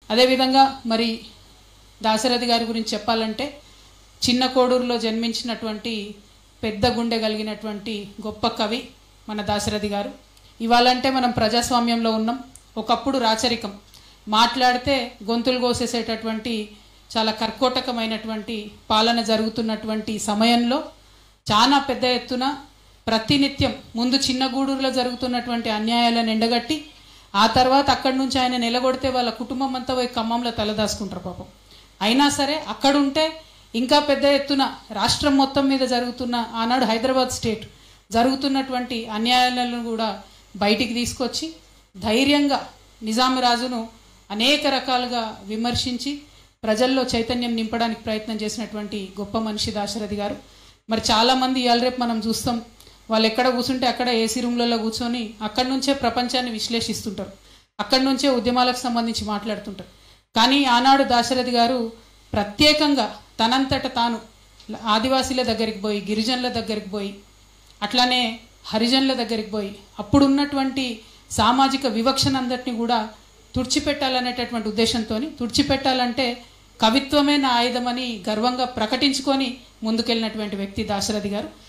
అదేవిధంగా మరి దాశరథి గారి గురించి చెప్పాలంటే చిన్న కోడూరులో జన్మించినటువంటి పెద్ద గుండె కలిగినటువంటి గొప్ప కవి మన దాశరథి గారు. ఇవాళంటే మనం ప్రజాస్వామ్యంలో ఉన్నాం. ఒకప్పుడు రాచరికం, మాట్లాడితే గొంతులు కోసేసేటటువంటి చాలా కర్కోటకమైనటువంటి పాలన జరుగుతున్నటువంటి సమయంలో చాలా పెద్ద ఎత్తున ప్రతినిత్యం ముందు చిన్న గూడూరులో జరుగుతున్నటువంటి అన్యాయాలను ఎండగట్టి ఆ తర్వాత అక్కడి నుంచి ఆయన నిలగొడితే వాళ్ళ కుటుంబం అంతా పోయి ఖమ్మంలో తలదాచుకుంటారు పాపం. అయినా సరే అక్కడుంటే ఇంకా పెద్ద ఎత్తున రాష్ట్రం మొత్తం మీద జరుగుతున్న ఆనాడు హైదరాబాద్ స్టేట్ జరుగుతున్నటువంటి అన్యాయాలను కూడా బయటికి తీసుకొచ్చి ధైర్యంగా నిజాం రాజును అనేక రకాలుగా విమర్శించి ప్రజల్లో చైతన్యం నింపడానికి ప్రయత్నం చేసినటువంటి గొప్ప మనిషి దాశరథి గారు. మరి చాలామంది ఇవాళ రేపు మనం చూస్తాం, వాళ్ళు ఎక్కడ కూర్చుంటే అక్కడ ఏసీ రూమ్లలో కూర్చొని అక్కడి నుంచే ప్రపంచాన్ని విశ్లేషిస్తుంటారు, అక్కడి నుంచే ఉద్యమాలకు సంబంధించి మాట్లాడుతుంటారు. కానీ ఆనాడు దాశరథి గారు ప్రత్యేకంగా తనంతట తాను ఆదివాసీల దగ్గరికి పోయి, గిరిజనుల దగ్గరికి పోయి, అట్లానే హరిజనుల దగ్గరికి పోయి అప్పుడున్నటువంటి సామాజిక వివక్షనందరినీ కూడా తుడిచిపెట్టాలనేటటువంటి ఉద్దేశంతో, తుడిచిపెట్టాలంటే కవిత్వమే నా ఆయుధమని గర్వంగా ప్రకటించుకొని ముందుకెళ్ళినటువంటి వ్యక్తి దాశరథి గారు.